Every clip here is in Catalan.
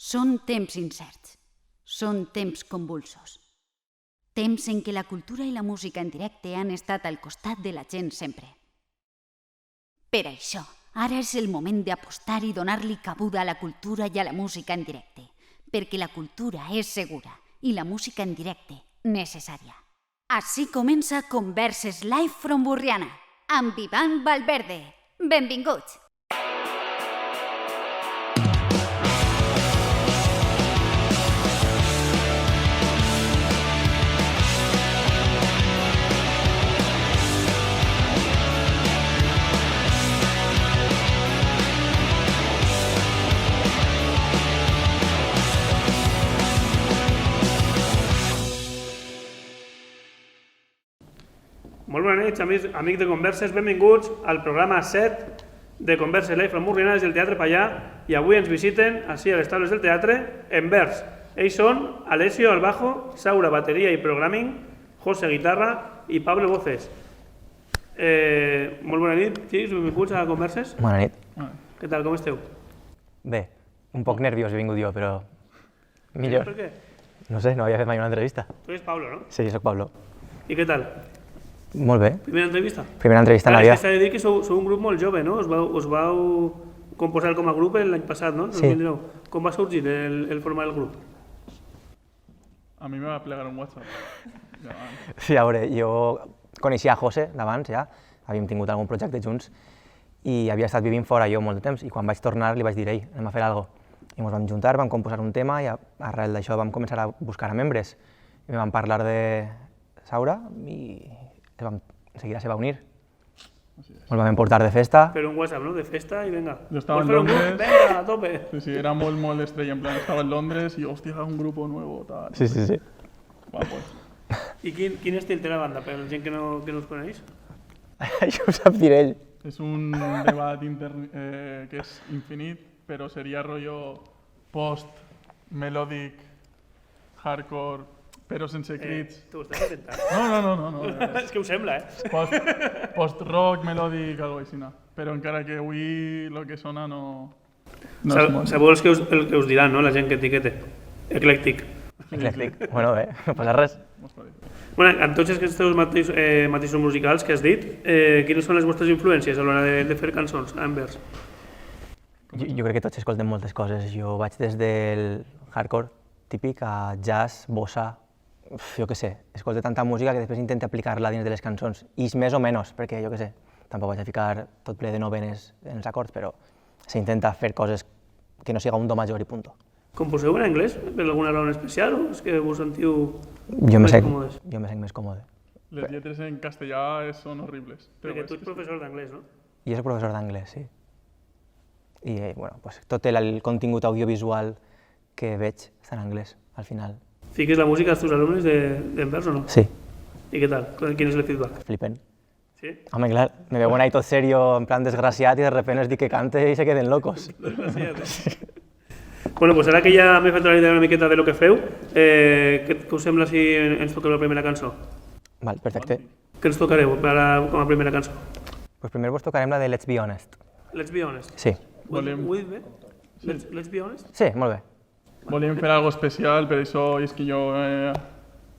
Són temps incerts, són temps convulsos. Temps en què la cultura i la música en directe han estat al costat de la gent sempre. Per això, ara és el moment d'apostar i donar-li cabuda a la cultura i a la música en directe, perquè la cultura és segura i la música en directe necessària. Així comença Converses Live from Burriana, amb Ivan Valverde. Benvinguts! Molt bona nit, amics de Converses, benvinguts al programa 7 de Converses Live from Burriana des del Teatre Pallà, i avui ens visiten, així a les taules del teatre, Envers. Ells són Alessio al bajo, Saura bateria i programming, José guitarra i Pablo voces. Molt bona nit, xics, benvinguts a Converses. Bona nit. Què tal, com esteu? Bé, un poc nerviós he vingut jo, però millor. Per què? No sé, no havia fet mai una entrevista. Tu ets Pablo, no? Sí, soc Pablo. I què tal? Molt bé. Primera entrevista? Primera entrevista en la vida. S'ha de dir que sou un grup molt jove, no? Us vau composar com a grup l'any passat, no? Sí. 2019. Com va sorgir el formar el grup? A mi me va plegar un WhatsApp. Sí, a veure, jo coneixia a José d'abans ja, havíem tingut algun projecte junts i havia estat vivint fora jo molt de temps, i quan vaig tornar li vaig dir, ei, anem a fer alguna cosa. I ens vam juntar, vam composar un tema i arrel d'això vam començar a buscar a membres. I vam parlar de Saura i enseguida se va unir. Ens vam emportar de festa. Però un WhatsApp, ¿no? De festa i venga. Yo estaba en Pues, pero, Londres. Venga, a tope. Sí, era molt estrella, en plan, estaba en Londres y hostia, un grupo nuevo, tal. Sí. Va, pues. I quin estil té la banda, per la gent que no us coneix? Això ho sap dir ell. Es un debate que es infinit, pero sería rollo post, melodic, hardcore, pero sense crits. T'ho estàs inventant? No. És que ho sembla, eh? Post-rock, melodic, algo així, no. Però encara que avui lo que sona no és molt. Sabeu el que us diran, no? La gent que etiquete. Eclèctic. Eclèctic. Bueno, bé, no passa res. Bueno, en tots aquests matisos musicals que has dit, quines són les vostres influències a l'hora de fer cançons a Envers? Jo crec que tots escoltem moltes coses. Jo vaig des del hardcore típic a jazz, bossa, jo què sé, escolto tanta música que després intento aplicar-la dins de les cançons. I més o menys, perquè jo què sé, tampoc vaig a ficar tot ple de novenes en els acords, però s'intenta fer coses que no siga un do major i punto. Composeu en anglès per alguna raó en especial o és que vos sentiu Jo me més sent còmodes? més còmode. Les lletres en castellà són horribles. Perquè tu ets professor d'anglès, no? Jo soc professor d'anglès, sí. I bueno, pues, tot el contingut audiovisual que veig està en anglès, al final. Fiques la música als teus alumnes d'Envers o no? Sí, I què tal? Quin és el feedback? flipen. Sí? Home, clar, me veuen ahí tot serio, en plan desgraciat, i de repente els dic que cante i se queden locos. Bueno, pues ara que ja m'he fet una idea una miqueta de lo que feu, què us sembla si ens toqueu la primera cançó? Val, perfecte. Què ens tocareu com a primera cançó? Pues primer vos tocarem la de Let's Be Honest. Let's be honest. Sí. Volem- Ho he dit bé? Let's be honest? Sí, molt bé. Volíem fer algo especial, per això és que jo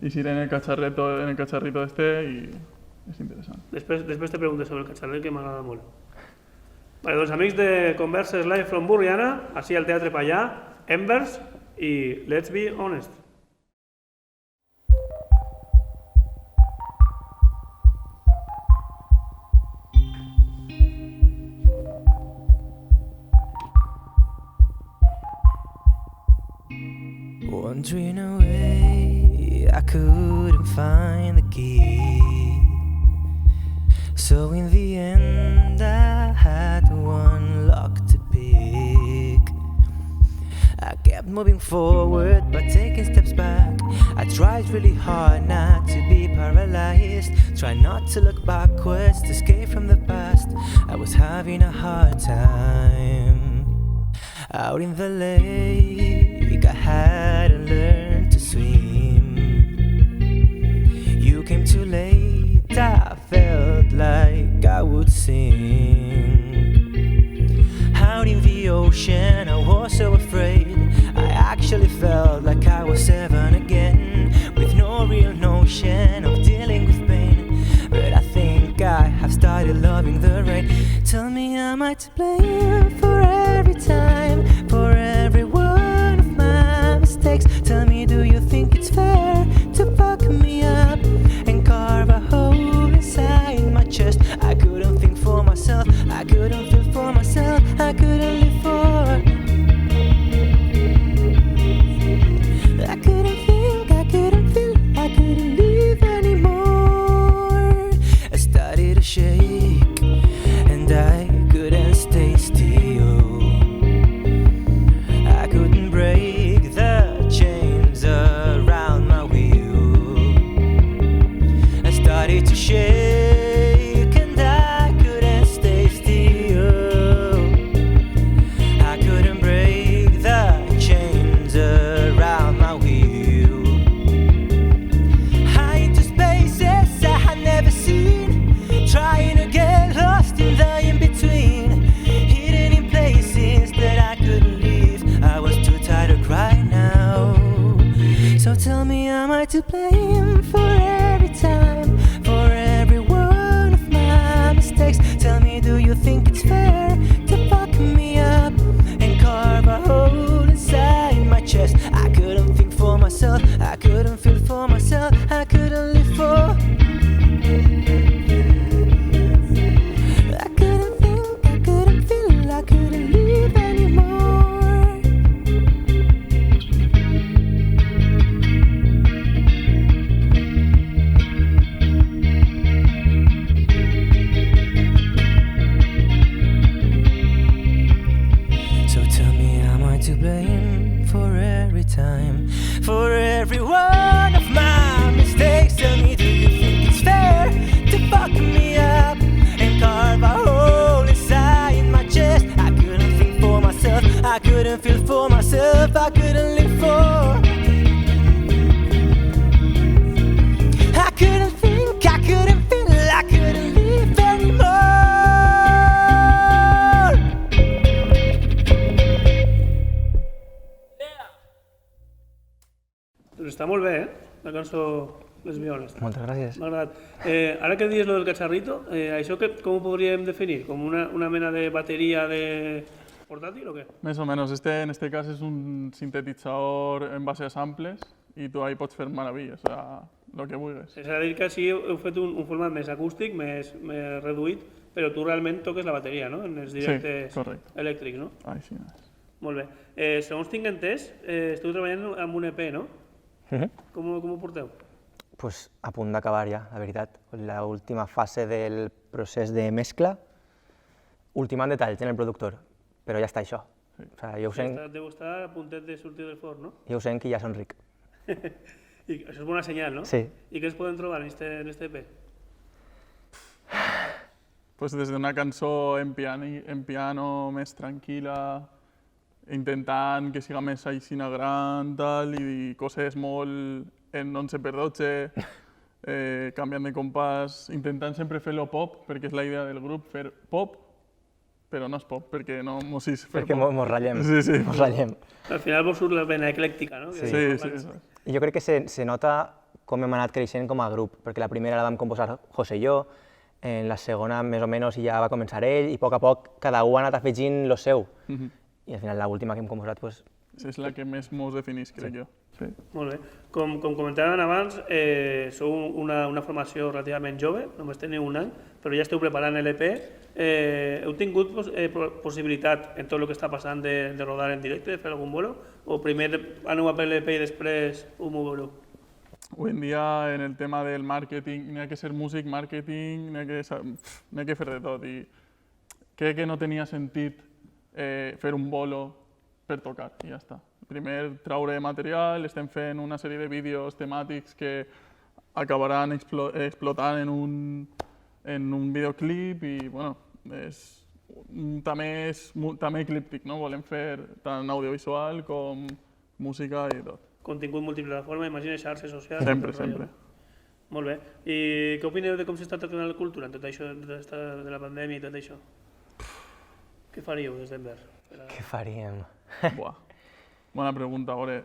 hiciré en el cacharrito este i és interessant. Després te pregunto sobre el cacharret, que m'agrada molt. Vale, doncs amics de Converses Live from Burriana, així al Teatre Pallà, Envers i Let's be honest. Wandering away, I couldn't find the key. So in the end, I had one lock to pick. I kept moving forward, but taking steps back. I tried really hard not to be paralyzed. Try not to look backwards, to escape from the past. I was having a hard time. Out in the lake, I hadn't learned to swim. You came too late, I felt like I would sing. Out in the ocean, I was so afraid. I started loving the rain. Tell me, am I to blame for every time, for every one of my mistakes? Tell me, do you think it's fair to fuck me up and carve a hole inside my chest? I couldn't think for myself, I couldn't feel for myself, I couldn't live for. I couldn't think, I couldn't feel, I couldn't live anymore. I started to shake and I couldn't stay still. I couldn't break the chains around my wheel. I started to shake and I couldn't stay still. I couldn't break the chains around my wheel. High into spaces I had never seen, trying to get lost in the in-between, hidden in places that I couldn't leave. I was too tired to cry now. So tell me, am I to blame for every time, for every one of my mistakes? Tell me, do you think it's fair to fuck me up and carve a hole inside my chest? I couldn't think for myself, I couldn't feel for myself, I couldn't live for. I couldn't think, I couldn't feel, I couldn't live anymore. So tell me, am I to blame for every time, for every one of my mistakes? Tell me, do you think it's fair to fuck me up and carve a hole inside my chest? I couldn't think for myself, I couldn't feel for myself, I couldn't live for. I couldn't think, I couldn't feel, I couldn't live anymore. Doncs està molt bé, la cançó Les Violes. Moltes gràcies. M'ha agradat. Ara que dius lo del cacharrito, això com ho podríem definir? Com una mena de bateria de portátil o què? Més o menys. En este cas és un sintetitzador en base a samples i tu ahí pots fer meravilles, o sea, lo que vulguis. És a dir que sí heu fet un format més acústic, més reduït, però tu realment toques la bateria, no? En els directes elèctrics, no? Ai, sí. Molt bé. Segons tinc entès, esteu treballant amb un EP, no? Com ho porteu? Pues a punt d'acabar ja, la veritat. La última fase del procés de mescla, ultimant detalls en el productor, però ja està això. O sigui, jo ho sent, Deu estar a puntet de sortir del forn, no? jo ho sent que ja són ric. I això és bona senyal, no? Sí. I què es poden trobar en este EP? Pues des d'una cançó en piano més tranquil·la, intentant que siga més aixina gran, tal, i coses molt en 11x12, canviant de compàs, intentant sempre fer-lo pop, perquè és la idea del grup, fer pop, però no és pop, perquè no mos és fer Perquè pop. mos ratllem. Sí. Mos ratllem. Al final vos surt la vena eclèctica, no? Sí. I jo crec que se nota com hem anat creixent com a grup, perquè la primera la vam composar José i jo, en la segona més o menys ja va començar ell, i a poc cada un ha anat afegint lo seu. I al final l'última que hem composat, pues, És la que més mos definís, crec jo. Sí. Molt bé. Com comentàvem abans, sou una formació relativament jove, només teniu un any, però ja esteu preparant l'EP. Heu tingut possibilitat, en tot el que està passant, de rodar en directe, de fer algun bolo? O primer aneu a per l'EP i després ho moveu? Hoy en día en el tema del marketing, n'hi ha que ser músic, marketing, n'hi ha que fer de tot. I crec que no tenia sentit fer un bolo per tocar, i ja està. Primer traure material, estem fent una sèrie de vídeos temàtics que acabaran explotant en un videoclip i, bueno, també eclíptic, no? Volem fer tant audiovisual com música i tot. Contingut multiplataforma, imagina xarxes socials... Sempre. Molt bé. I què opineu de com s'està tractant la cultura en tot això de la pandèmia i tot això? Què faríeu des d'Envers? Què faríem? Buah. Bona pregunta. A veure,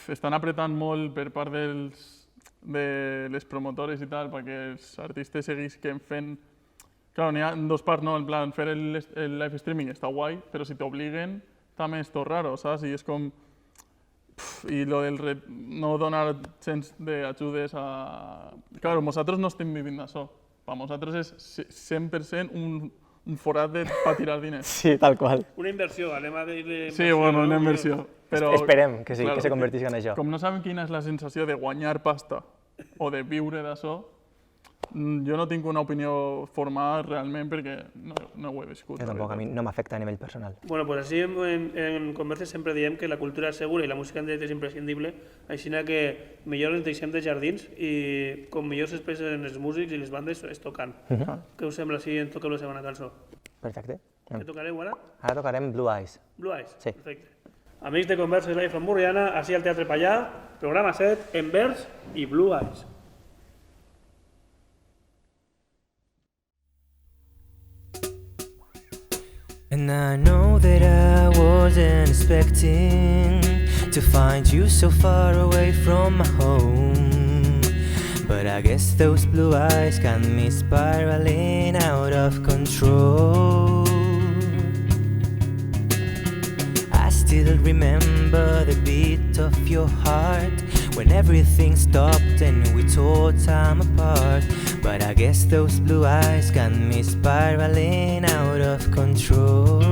estan apretant molt per part de les promotores i tal perquè els artistes seguisquen fent Claro, n'hi ha dos parts, no? En plan, fer el live streaming està guai, però si t'obliguen també és tot raro, saps? I és com... I lo del no donar gens d'ajudes a... Claro, nosaltres no estem vivint d'això. Per nosaltres és 100% un forat per tirar diners. Sí, tal qual. Una inversió, anem a dir-li... Sí, bueno, una inversió. Però, Esperem que sí, que se convertisca en això. Com no sabem quina és la sensació de guanyar pasta o de viure d'això, jo no tinc una opinió formada realment perquè no ho he viscut. Jo tampoc, a mi no m'afecta a nivell personal. Bueno, pues així en converses sempre diem que la cultura és segura i la música en directe és imprescindible, així que millor ens deixem de jardins i com millor s'expressen els músics i les bandes és tocant. Què us sembla si ens toqueu la segona cançó? Perfecte. Què tocareu ara? Ara tocarem Blue Eyes. Blue Eyes? Sí. Perfecte. Amics de Converses Live from Murriana, així al Teatre Pallà, programa 7, en vers i Blue Eyes. And I know that I wasn't expecting to find you so far away from my home, but I guess those blue eyes got me spiraling out of control. I still remember the beat of your heart when everything stopped and we tore time apart. But I guess those blue eyes got me spiraling out of control.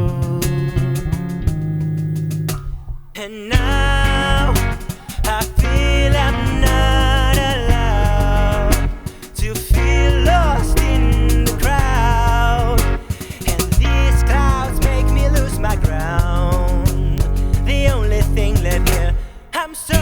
And now I feel I'm not allowed to feel lost in the crowd, and these clouds make me lose my ground. The only thing left here, I'm so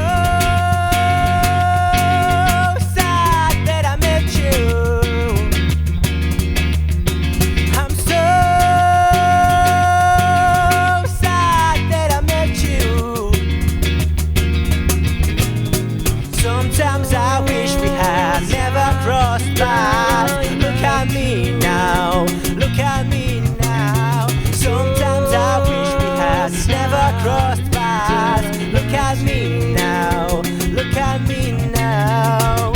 crossed paths. Look at me now, look at me now.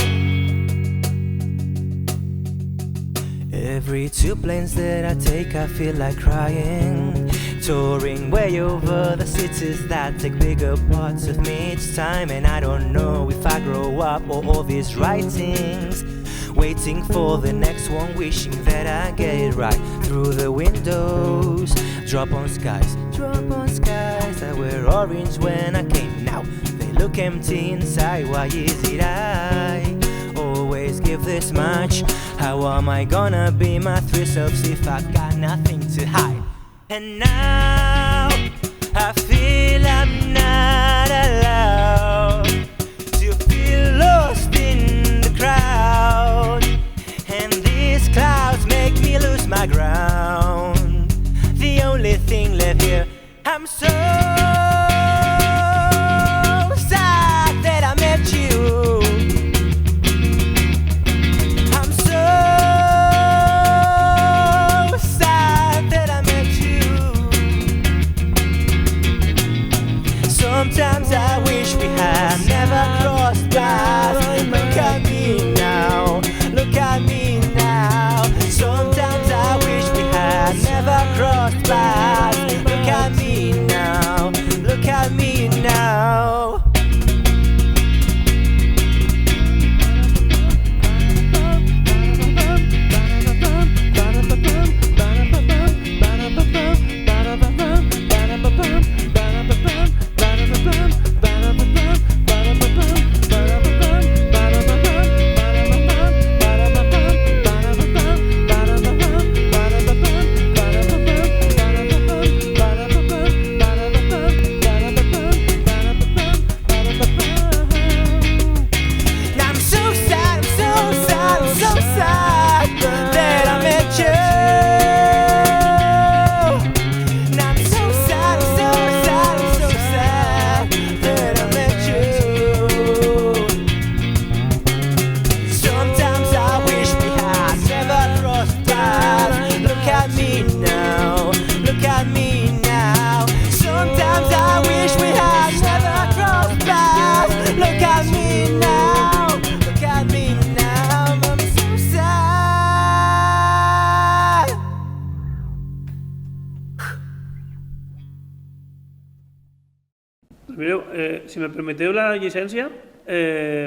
Every two planes that I take I feel like crying, touring way over the cities that take bigger parts of me each time. And I don't know if I grow up or all these writings, waiting for the next one, wishing that I get it right. Through the windows, drop on skies that were orange when I came. Now they look empty inside. Why is it I always give this much? How am I gonna be my three selves if I've got nothing to hide? And now I feel I'm not allowed to feel lost in the crowd, and these clouds make me lose my ground. The only thing left here, I'm so sad that I met you. I'm so sad that I met you. Sometimes I wish we had never crossed paths. Look at me now, look at me now. Sometimes I wish we had never crossed paths. Look at me now, Pues mireu, si me permeteu la llicència,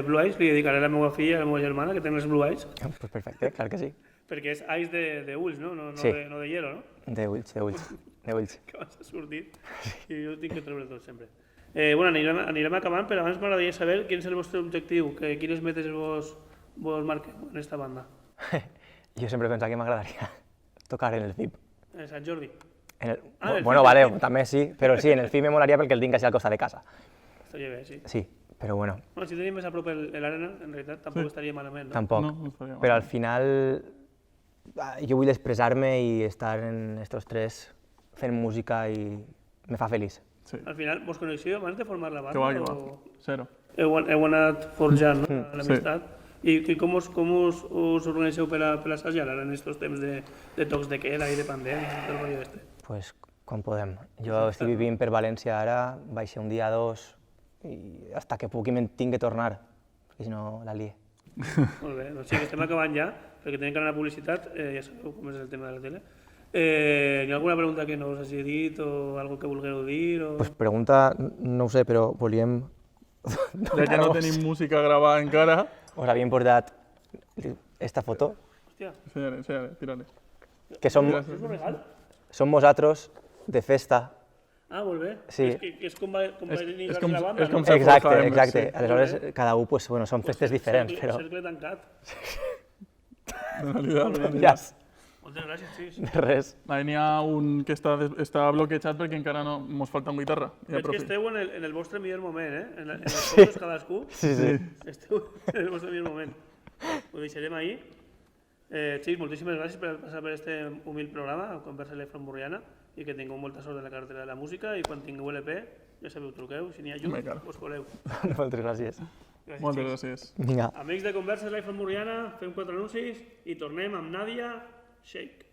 Blue Eyes li dedicaré a la meva filla i a la meva germana, que tenen els Blue Eyes, Pues perfecte, clar que sí. perquè és eyes d'ulls, no? Sí. No de hielo, no? De ulls, de ulls, de ulls. Que abans ha sortit i jo tinc que treure tot sempre. Bueno, anirem acabant, però abans m'agradaria saber quin és el vostre objectiu, quines metes vos marqueu en esta banda. Jo sempre he pensat que m'agradaria tocar en el FIP. Sant Jordi. Bueno, vale, també sí, però sí, en el FIP me molaria perquè el tinc així al costat de casa. Estaria bé, sí. Sí, però bueno, Bueno, si tenim més a prop l'àrena, en realitat, tampoc estaria malament, no? tampoc. No estaria mal. Però al final jo vull expressar-me i estar en estos tres fent música i me fa feliç. Sí, Al final, vos coneixeu abans de formar la banda? que va. Cero. Heu anat forjant, no? L'amistat. I com us organitzeu per assajar ara en aquests temps de tocs de queda i de pandèmia i tot el rotllo este? Pues quan podem. Jo estic vivint per València ara, vaig ser un dia o dos i hasta que puc i me'n tinc que tornar, perquè si no la lie. Molt bé, doncs sí, que estem acabant ja, perquè tenim que anar a publicitat, ja sabeu com és el tema de la tele. Hi ha alguna pregunta que no us hagi dit o algo que vulgueu dir? O... Pues pregunta, no ho sé, però volíem... Ja que no tenim música gravada encara, Us havíem portat esta foto, Hòstia, ensenya'le, tira-le. que som és un regal? vosaltres de festa. Ah, molt bé. Sí. És com va iniciar és com- la banda, és com no? ser- Exacte, Forja, exacte. sí. Aleshores, cada un, pues, bueno, són festes diferents, però... Cercle tancat. Penalitat. Ja, Moltes gràcies, sí. de res. N'hi ha un que està bloquejat perquè encara no mos falta una guitarra. Veig que esteu en el vostre millor moment, en les fotos cadascú. Sí, sí. Esteu en el vostre millor moment. Ho deixarem ahí. Xics, moltíssimes gràcies per passar per este humil programa, a Conversa Electromurriana, i que tingueu molta sort en la carretera de la música, i quan tingueu l'EP, ja sabeu, truqueu, si n'hi ha llum, Home, clar. us coleu. Moltes gràcies. Gràcies, Moltes xics. gràcies. Vinga. Amics de Conversa Electromurriana, fem 4 anuncis i tornem amb Nàdia Shake.